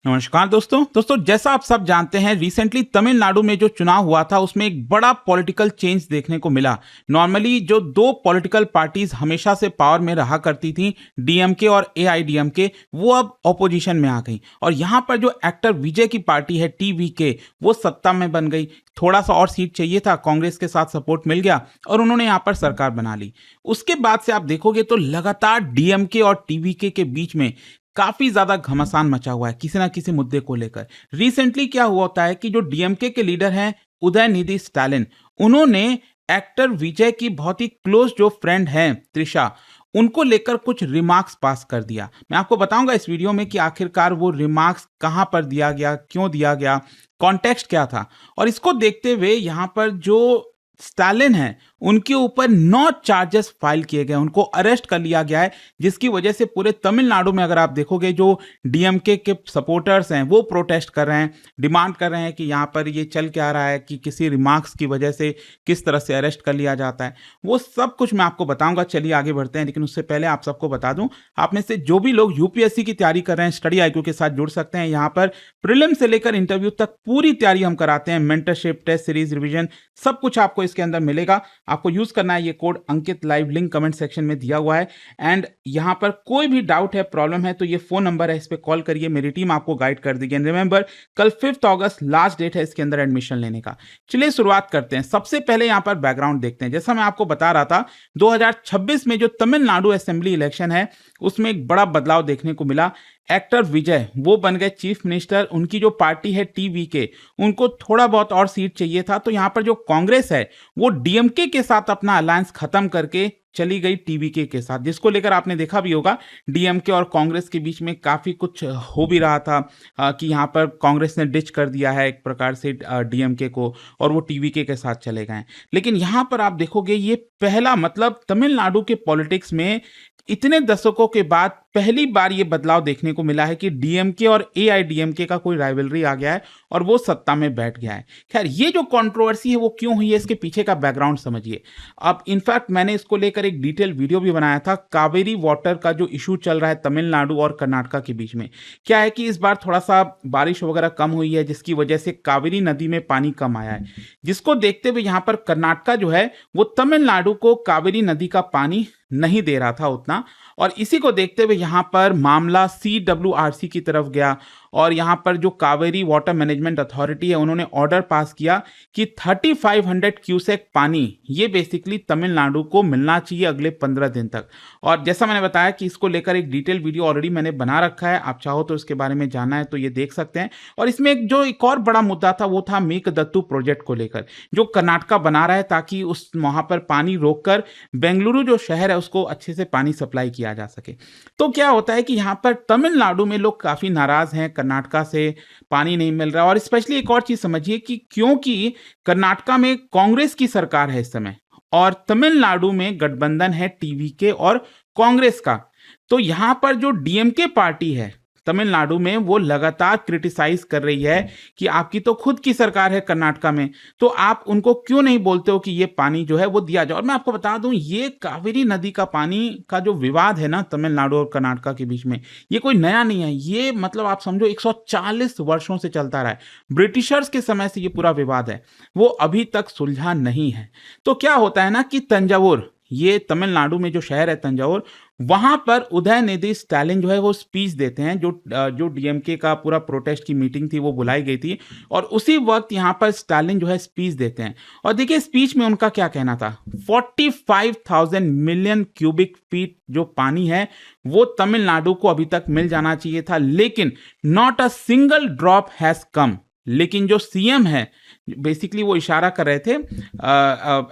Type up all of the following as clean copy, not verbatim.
नमस्कार दोस्तों जैसा आप सब जानते हैं रिसेंटली तमिलनाडु में जो चुनाव हुआ था उसमें एक बड़ा पॉलिटिकल चेंज देखने को मिला। नॉर्मली जो दो पॉलिटिकल पार्टीज हमेशा से पावर में रहा करती थी, डीएमके और एआईडीएमके, वो अब ऑपोजिशन में आ गई और यहाँ पर जो एक्टर विजय की पार्टी है टीवीके, वो सत्ता में बन गई। थोड़ा सा और सीट चाहिए था, कांग्रेस के साथ सपोर्ट मिल गया और उन्होंने यहाँ पर सरकार बना ली। उसके बाद से आप देखोगे तो लगातार डीएमके और टीवीके के बीच में काफी ज्यादा घमासान मचा हुआ है किसी ना किसी मुद्दे को लेकर। रिसेंटली क्या हुआ होता है कि जो डीएमके के लीडर हैं उदयनिधि स्टालिन, उन्होंने एक्टर विजय की बहुत ही क्लोज जो फ्रेंड हैं त्रिशा, उनको लेकर कुछ रिमार्क्स पास कर दिया। मैं आपको बताऊंगा इस वीडियो में कि आखिरकार वो रिमार्क्स कहां पर दिया गया, क्यों दिया गया, कॉन्टेक्स्ट क्या था। और इसको देखते हुए यहाँ पर जो स्टालिन है उनके ऊपर 9 चार्जेस फाइल किए गए, उनको अरेस्ट कर लिया गया है, जिसकी वजह से पूरे तमिलनाडु में अगर आप देखोगे जो डीएमके के सपोर्टर्स हैं वो प्रोटेस्ट कर रहे हैं, डिमांड कर रहे हैं कि यहाँ पर ये चल क्या रहा है कि किसी रिमार्क्स की वजह से किस तरह से अरेस्ट कर लिया जाता है। वो सब कुछ मैं आपको बताऊंगा। चलिए आगे बढ़ते हैं, लेकिन उससे पहले आप सबको बता दूं, आप में से जो भी लोग यूपीएससी की तैयारी कर रहे हैं स्टडी आईक्यू के साथ जुड़ सकते हैं। यहाँ पर प्रीलिम से लेकर इंटरव्यू तक पूरी तैयारी हम कराते हैं, मेंटरशिप, टेस्ट सीरीज, रिवीजन, सब कुछ आपको इसके अंदर मिलेगा। आपको यूज करना है ये कोड अंकित लाइव, लिंक कमेंट सेक्शन में दिया हुआ है। एंड यहाँ पर कोई भी डाउट है, प्रॉब्लम है, तो ये फोन नंबर है, इस पे कॉल करिए, मेरी टीम आपको गाइड कर देगी। एंड रिमेंबर, कल 5 अगस्त लास्ट डेट है इसके अंदर एडमिशन लेने का। चलिए शुरुआत करते हैं। सबसे पहले यहाँ पर बैकग्राउंड देखते हैं। जैसा मैं आपको बता रहा था, 2026 में जो तमिलनाडु असेंबली इलेक्शन है उसमें एक बड़ा बदलाव देखने को मिला। एक्टर विजय वो बन गए चीफ मिनिस्टर। उनकी जो पार्टी है टीवीके, उनको थोड़ा बहुत और सीट चाहिए था, तो यहाँ पर जो कांग्रेस है वो डीएमके के साथ अपना अलायंस खत्म करके चली गई टीवीके के साथ, जिसको लेकर आपने देखा भी होगा डीएमके और कांग्रेस के बीच में काफी कुछ हो भी रहा था कि यहाँ पर कांग्रेस ने डिच कर दिया है एक प्रकार से डीएमके को और वो टीवीके के साथ चले गए। लेकिन यहाँ पर आप देखोगे ये पहला, मतलब तमिलनाडु के पॉलिटिक्स में इतने दशकों के बाद पहली बार ये बदलाव देखने को मिला है कि डीएमके और एआईडीएमके का कोई राइवलरी आ गया है और वो सत्ता में बैठ गया है। खैर, ये जो कंट्रोवर्सी है वो क्यों हुई है, इसके पीछे का बैकग्राउंड समझिए। अब इनफैक्ट मैंने इसको लेकर एक डिटेल वीडियो भी बनाया था। कावेरी वाटर का जो इशू चल रहा है तमिलनाडु और कर्नाटका के बीच में, क्या है कि इस बार थोड़ा सा बारिश वगैरह कम हुई है, जिसकी वजह से कावेरी नदी में पानी कम आया है, जिसको देखते हुए यहाँ पर कर्नाटका जो है वो तमिलनाडु को कावेरी नदी का पानी नहीं दे रहा था उतना। और इसी को देखते हुए यहाँ पर मामला सीडब्ल्यूआरसी की तरफ गया और यहाँ पर जो कावेरी वाटर मैनेजमेंट अथॉरिटी है उन्होंने ऑर्डर पास किया कि 3500 क्यूसेक पानी ये बेसिकली तमिलनाडु को मिलना चाहिए अगले 15 दिन तक। और जैसा मैंने बताया कि इसको लेकर एक डिटेल वीडियो ऑलरेडी मैंने बना रखा है, आप चाहो तो इसके बारे में जानना है तो ये देख सकते हैं। और इसमें एक और बड़ा मुद्दा था, वो था मेकदत्तू प्रोजेक्ट को लेकर, जो कर्नाटका बना रहा है ताकि उस वहां पर पानी रोककर बेंगलुरु जो शहर है उसको अच्छे से पानी सप्लाई किया जा सके। तो क्या होता है कि यहाँ पर तमिलनाडु में लोग काफी नाराज हैं, कर्नाटका से पानी नहीं मिल रहा। और स्पेशली एक और चीज समझिए कि क्योंकि कर्नाटका में कांग्रेस की सरकार है इस समय और तमिलनाडु में गठबंधन है टीवीके और कांग्रेस का, तो यहाँ पर जो डीएमके पार्टी है तमिलनाडु में वो लगातार क्रिटिसाइज कर रही है कि आपकी तो खुद की सरकार है कर्नाटका में, तो आप उनको क्यों नहीं बोलते हो कि ये पानी जो है वो दिया जाए। और मैं आपको बता दूं, ये कावेरी नदी का पानी का जो विवाद है ना तमिलनाडु और कर्नाटका के बीच में, ये कोई नया नहीं है। ये मतलब आप समझो 140 वर्षों से चलता रहा है, ब्रिटिशर्स के समय से ये पूरा विवाद है, वो अभी तक सुलझा नहीं है। तो क्या होता है ना कि तंजावुर, ये तमिलनाडु में जो शहर है तंजावुर, वहां पर उदयनिधि स्टालिन जो है वो स्पीच देते हैं। जो डीएमके का पूरा प्रोटेस्ट की मीटिंग थी वो बुलाई गई थी और उसी वक्त यहाँ पर स्टालिन जो है स्पीच देते हैं। और देखिए स्पीच में उनका क्या कहना था, 45,000 मिलियन क्यूबिक फीट जो पानी है वो तमिलनाडु को अभी तक मिल जाना चाहिए था, लेकिन not a single drop has come. लेकिन जो सीएम है, बेसिकली वो इशारा कर रहे थे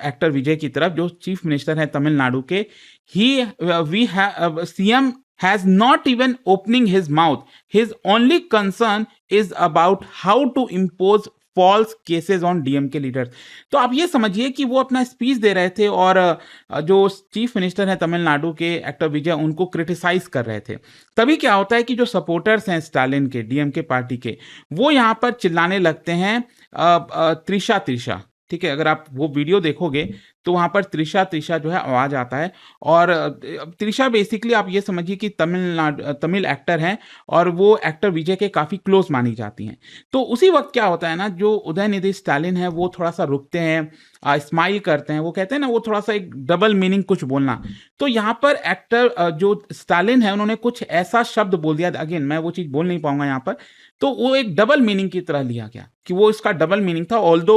एक्टर विजय की तरफ, जो चीफ मिनिस्टर है तमिलनाडु के, CM has not even opening his mouth. His only concern is about how to impose false cases on DMK leaders. तो आप ये समझिए कि वो अपना स्पीच दे रहे थे और जो चीफ मिनिस्टर है तमिलनाडु के एक्टर विजय उनको क्रिटिसाइज कर रहे थे। तभी क्या होता है कि जो सपोर्टर्स हैं स्टालिन के, डीएमके पार्टी के, वो यहाँ पर चिल्लाने लगते हैं त्रिशा त्रिशा। ठीक है, अगर आप वो वीडियो देखोगे तो वहाँ पर त्रिशा त्रिशा जो है आवाज़ आता है। और त्रिशा बेसिकली आप ये समझिए कि तमिल एक्टर हैं और वो एक्टर विजय के काफ़ी क्लोज़ मानी जाती हैं। तो उसी वक़्त क्या होता है ना, जो उदयनिधि स्टालिन है वो थोड़ा-सा रुकते हैं, स्माइल करते हैं, वो कहते हैं ना वो थोड़ा-सा एक डबल मीनिंग कुछ बोलना। तो यहाँ पर एक्टर जो स्टालिन है उन्होंने कुछ ऐसा शब्द बोल दिया, अगेन मैं वो चीज़ बोल नहीं पाऊँगा यहाँ पर, तो वो एक डबल मीनिंग की तरह लिया गया कि वो इसका डबल मीनिंग था। ऑल्दो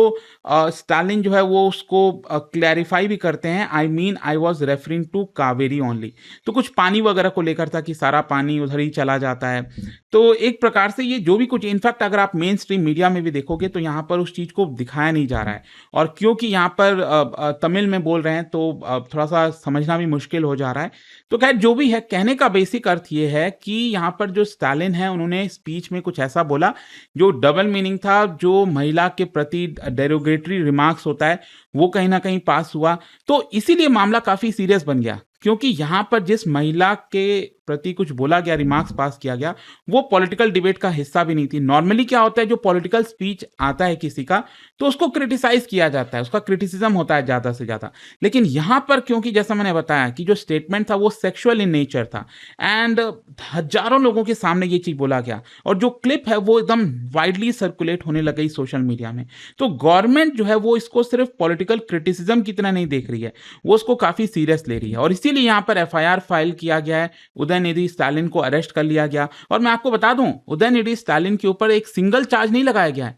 स्टालिन जो है वो उसको क्लैरिफाई भी करते हैं, I mean I was referring to Kaveri only. तो कुछ पानी वगैरह को लेकर था कि सारा पानी उधर ही चला जाता है। तो एक प्रकार से ये जो भी कुछ, इनफैक्ट अगर आप मेन स्ट्रीम मीडिया में भी देखोगे तो यहाँ पर उस चीज़ को दिखाया नहीं जा रहा है। और क्योंकि यहाँ पर तमिल में बोल रहे हैं तो थोड़ा-सा समझना भी मुश्किल हो जा रहा है। तो खैर जो भी है, कहने का बेसिक अर्थ ये है कि यहाँ पर जो स्टालिन है उन्होंने स्पीच में कुछ ऐसा बोला जो डबल मीनिंग था, जो महिला के प्रति डेरोगेटरी रिमार्क्स होता है वो कहीं न कहीं पास हुआ। तो इसीलिए मामला काफ़ी सीरियस बन गया, क्योंकि यहाँ पर जिस महिला के प्रति कुछ बोला गया, रिमार्क्स पास किया गया, वो पॉलिटिकल डिबेट का हिस्सा भी नहीं थी। नॉर्मली क्या होता है, जो पॉलिटिकल स्पीच आता है किसी का तो उसको क्रिटिसाइज़ किया जाता है, उसका क्रिटिसिज्म होता है ज़्यादा से ज़्यादा। लेकिन यहाँ पर क्योंकि जैसा मैंने बताया कि जो स्टेटमेंट था वो सेक्सुअल इन नेचर था एंड हज़ारों लोगों के सामने ये चीज़ बोला गया और जो क्लिप है वो एकदम वाइडली सर्कुलेट होने लग गई सोशल मीडिया में। तो गवर्नमेंट जो है वो इसको सिर्फ़ पॉलिटिकल क्रिटिसिज्म की तरह नहीं देख रही है, वो उसको काफ़ी सीरियस ले रही है और इसीलिए यहाँ पर एफआईआर फाइल किया गया है। उदयनिधि स्टालिन को अरेस्ट कर लिया गया और मैं आपको बता दूं, उदयनिधि स्टालिन के ऊपर एक सिंगल चार्ज नहीं लगाया गया है,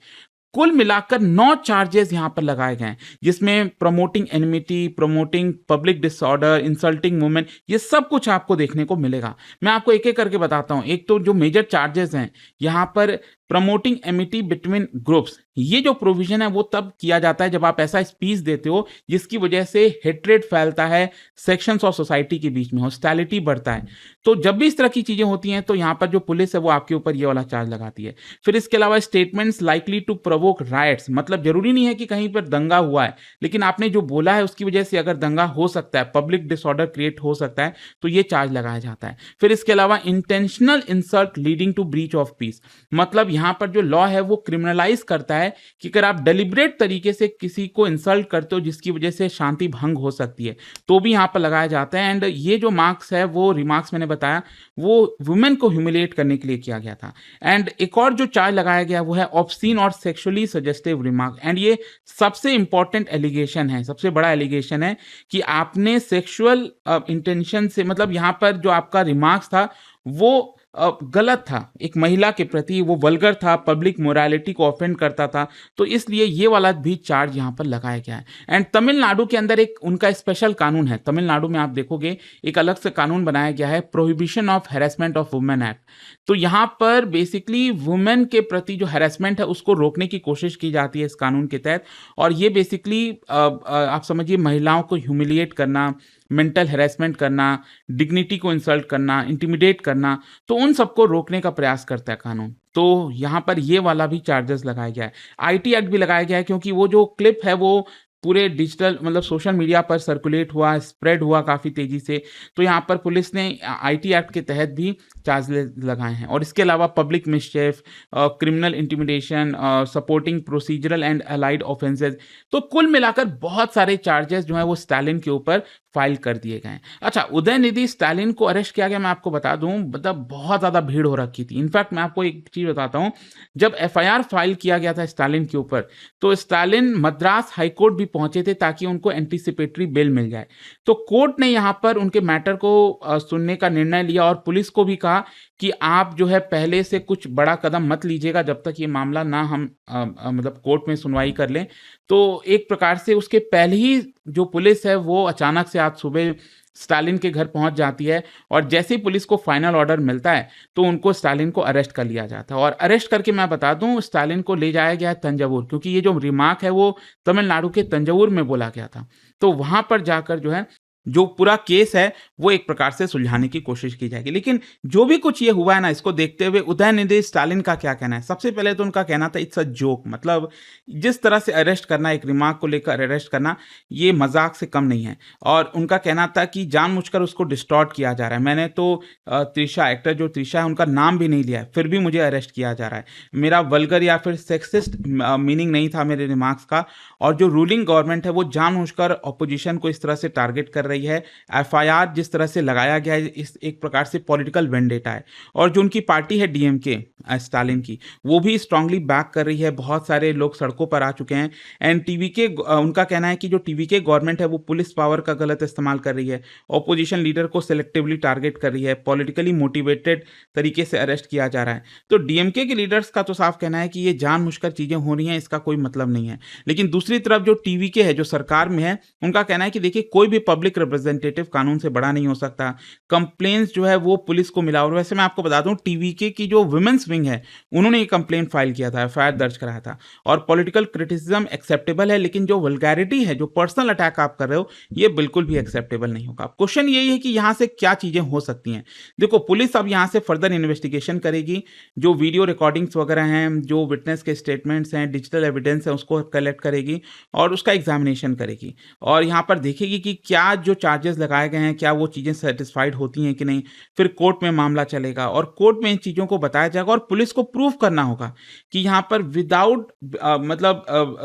कुल मिलाकर 9 चार्जेस यहां पर लगाए गए हैं, जिसमें promoting enmity, promoting public disorder, insulting women, ये सब कुछ आपको देखने को मिलेगा। मैं आपको एक एक करके बताता हूं। एक तो जो मेजर चार्जेस हैं यहां पर, प्रमोटिंग एमिटी बिटवीन ग्रुप्स, ये जो प्रोविजन है वो तब किया जाता है जब आप ऐसा स्पीच देते हो जिसकी वजह से हेट्रेड फैलता है सेक्शंस ऑफ सोसाइटी के बीच में, हॉस्टिलिटी बढ़ता है। तो जब भी इस तरह की चीजें होती हैं तो यहाँ पर जो पुलिस है वो आपके ऊपर ये वाला चार्ज लगाती है। फिर इसके अलावा statements likely to provoke riots, मतलब जरूरी नहीं है कि कहीं पर दंगा हुआ है, लेकिन आपने जो बोला है उसकी वजह से अगर दंगा हो सकता है, पब्लिक डिसऑर्डर क्रिएट हो सकता है, तो ये चार्ज लगाया जाता है। फिर इसके अलावा intentional insult leading to breach of peace, मतलब यहाँ पर जो लॉ है वो क्रिमिनलाइज करता है कि अगर आप डेलिब्रेट तरीके से किसी को इंसल्ट करते हो जिसकी वजह से शांति भंग हो सकती है, तो भी यहाँ पर लगाया जाता है। एंड ये जो मार्क्स है, वो रिमार्क्स मैंने बताया वो वुमेन को ह्यूमिलिएट करने के लिए किया गया था। एंड एक और जो चार्ज लगाया गया वो है ऑब्सीन और सेक्सुअली सजेस्टिव रिमार्क। एंड ये सबसे इंपॉर्टेंट एलिगेशन है, सबसे बड़ा एलिगेशन है कि आपने सेक्सुअल इंटेंशन से, मतलब यहाँ पर जो आपका रिमार्क्स था वो गलत था, एक महिला के प्रति वो वल्गर था, पब्लिक मोरालिटी को ऑफेंड करता था, तो इसलिए ये वाला भी चार्ज यहाँ पर लगाया गया है। एंड तमिलनाडु के अंदर एक उनका स्पेशल कानून है, तमिलनाडु में आप देखोगे एक अलग से कानून बनाया गया है, prohibition of harassment of women act. तो यहाँ पर बेसिकली वुमेन के प्रति जो हैरेसमेंट है उसको रोकने की कोशिश की जाती है इस कानून के तहत। और ये बेसिकली आप समझिए महिलाओं को ह्यूमिलिएट करना, मेंटल हैरेसमेंट करना, डिग्निटी को इंसल्ट करना, इंटिमिडेट करना, तो उन सबको रोकने का प्रयास करता है कानून। तो यहाँ पर ये वाला भी चार्जेस लगाया गया है। आईटी एक्ट भी लगाया गया है, क्योंकि वो जो क्लिप है वो पूरे डिजिटल, मतलब सोशल मीडिया पर सर्कुलेट हुआ, स्प्रेड हुआ काफ़ी तेज़ी से, तो यहाँ पर पुलिस ने आईटी एक्ट के तहत भी चार्ज लगाए हैं। और इसके अलावा public mischief, criminal intimidation, supporting procedural and allied offences, तो कुल मिलाकर बहुत सारे चार्जेस जो हैं वो स्टालिन के ऊपर फाइल कर दिए गए हैं। अच्छा, उदयनिधि स्टालिन को अरेस्ट किया गया, मैं आपको बता दूं, मतलब बहुत ज़्यादा भीड़ हो रखी थी। इनफैक्ट मैं आपको एक चीज़ बताता हूं, जब एफआईआर फाइल किया गया था स्टालिन के ऊपर, तो स्टालिन मद्रास हाईकोर्ट भी पहुंचे थे ताकि उनको एंटीसिपेटरी बेल मिल जाए। तो कोर्ट ने यहाँ पर उनके मैटर को सुनने का निर्णय लिया और पुलिस को भी कहा कि आप जो है पहले से कुछ बड़ा कदम मत लीजिएगा जब तक ये मामला ना हम मतलब कोर्ट में सुनवाई कर लें। तो एक प्रकार से उसके पहले ही जो पुलिस है वो अचानक से आज सुबह स्टालिन के घर पहुंच जाती है और जैसे ही पुलिस को फाइनल ऑर्डर मिलता है तो उनको स्टालिन को अरेस्ट कर लिया जाता है। और अरेस्ट करके मैं बता दूं, स्टालिन को ले जाया गया है तंजावुर, क्योंकि ये जो रिमार्क है वो तमिलनाडु के तंजावुर में बोला गया था। तो वहां पर जाकर जो है जो पूरा केस है वो एक प्रकार से सुलझाने की कोशिश की जाएगी। लेकिन जो भी कुछ ये हुआ है ना, इसको देखते हुए उदयनिधि स्टालिन का क्या कहना है? सबसे पहले तो उनका कहना था इट्स अ जोक, मतलब जिस तरह से अरेस्ट करना, एक रिमार्क को लेकर अरेस्ट करना, ये मजाक से कम नहीं है। और उनका कहना था कि जानबूझकर उसको डिस्टॉर्ट किया जा रहा है। मैंने तो त्रिशा, एक्टर जो त्रिशा है, उनका नाम भी नहीं लिया है, फिर भी मुझे अरेस्ट किया जा रहा है। मेरा वल्गर या फिर सेक्सिस्ट मीनिंग नहीं था मेरे रिमार्क्स का। और जो रूलिंग गवर्नमेंट है वो जानबूझकर ऑपोजिशन को इस तरह से टारगेट कर रही है। एफआईआर जिस तरह से लगाया गया है, इस एक प्रकार से पॉलिटिकल वेंडेटा है। और जो उनकी पार्टी है डीएमके स्टालिन की, वो भी स्ट्रांगली बैक कर रही है। बहुत सारे लोग सड़कों पर आ चुके हैं। एंड टीवीके, उनका कहना है कि जो टीवीके गवर्नमेंट है वो पुलिस पावर का गलत इस्तेमाल कर रही है, ऑपोजिशन लीडर को सिलेक्टिवली टारगेट कर रही है, पॉलिटिकली मोटिवेटेड तरीके से अरेस्ट किया जा रहा है। तो डीएमके के लीडर्स का तो साफ कहना है कि ये जानबूझकर चीजें हो रही हैं, इसका कोई मतलब नहीं है। लेकिन दूसरी तरफ जो टीवीके है, जो सरकार में है, उनका कहना है कि देखिए कोई भी पब्लिक रिप्रेजेंटेटिव कानून से बड़ा नहीं हो सकता। कंप्लेंट्स जो है वो पुलिस को मिला। और वैसे मैं आपको बता दूं, टीवीके की जो वुमेन्स विंग है, उन्होंने ये कंप्लेंट फाइल किया था, एफआईआर दर्ज कराया था। और पॉलिटिकल क्रिटिसिज्म एक्सेप्टेबल है, लेकिन जो वल्गैरिटी है, जो पर्सनल अटैक आप कर रहे हो, ये बिल्कुल भी एक्सेप्टेबल नहीं होगा। क्वेश्चन यही है कि यहां से क्या चीजें हो सकती हैं। देखो, पुलिस अब यहां से फर्दर इन्वेस्टिगेशन करेगी। जो वीडियो रिकॉर्डिंग्स वगैरह हैं, जो विटनेस के स्टेटमेंट्स हैं, डिजिटल एविडेंस है, उसको कलेक्ट करेगी और उसका एग्जामिनेशन करेगी। और यहाँ पर देखेगी कि क्या जो चार्जेस लगाए गए हैं, क्या वो चीज़ें सेटिस्फाइड होती हैं कि नहीं। फिर कोर्ट में मामला चलेगा और कोर्ट में इन चीज़ों को बताया जाएगा। और पुलिस को प्रूव करना होगा कि यहाँ पर विदाउट मतलब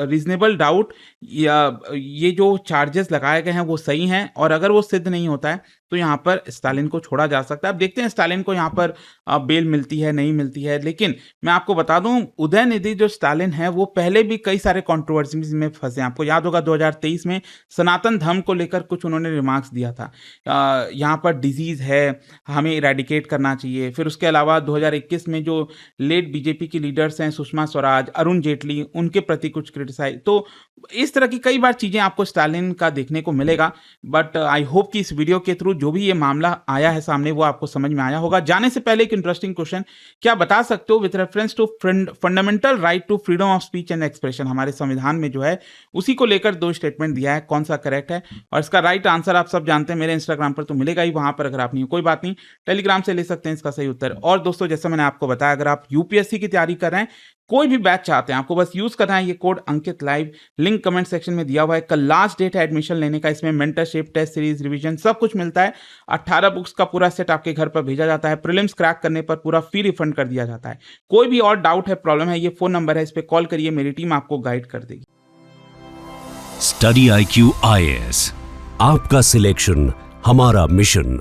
रीजनेबल डाउट ये जो चार्जेस लगाए गए हैं वो सही हैं। और अगर वो सिद्ध नहीं होता है तो यहाँ पर स्टालिन को छोड़ा जा सकता है। अब देखते हैं स्टालिन को यहाँ पर बेल मिलती है, नहीं मिलती है। लेकिन मैं आपको बता दूं, उदयनिधि जो स्टालिन है वो पहले भी कई सारे कंट्रोवर्सीज में फंसे। आपको याद होगा 2023 में सनातन धर्म को लेकर कुछ उन्होंने रिमार्क्स दिया था। यहाँ पर डिजीज है, हमें इरेडिकेट करना चाहिए। फिर उसके अलावा 2021 में जो लेट बीजेपी की लीडर्स हैं, सुषमा स्वराज, अरुण जेटली, उनके प्रति कुछ क्रिटिसाइज। तो इस तरह की कई बार चीजें आपको स्टालिन का देखने को मिलेगा। बट आई होप कि इस वीडियो के थ्रू जो भी ये मामला आया है सामने, वो आपको समझ में आया होगा। जाने से पहले एक इंटरेस्टिंग क्वेश्चन, क्या बता सकते हो with reference to fundamental right to freedom of speech and expression, हमारे संविधान में जो है उसी को लेकर 2 स्टेटमेंट दिया है, कौन सा करेक्ट है? और इसका राइट आंसर आप सब जानते हैं, मेरे इंस्टाग्राम पर तो मिलेगा ही, वहां पर अगर आप नहीं हो कोई बात नहीं, टेलीग्राम से ले सकते हैं इसका सही उत्तर। और दोस्तों, जैसा मैंने आपको बताया, अगर आप यूपीएससी की तैयारी कर रहे हैं, कोई भी बैच चाहते हैं, आपको बस यूज करना है ये कोड अंकित लाइव, लिंक कमेंट सेक्शन में दिया हुआ है। कल लास्ट डेट है एडमिशन लेने का। इसमें मेंटरशिप, टेस्ट सीरीज, रिवीजन सब कुछ मिलता है। 18 बुक्स का पूरा सेट आपके घर पर भेजा जाता है। प्रीलिम्स क्रैक करने पर पूरा फी रिफंड कर दिया जाता है। कोई भी और डाउट है, प्रॉब्लम है, ये फोन नंबर है, इस पर कॉल करिए, मेरी टीम आपको गाइड कर देगी। स्टडी IQ IAS, आपका सिलेक्शन हमारा मिशन।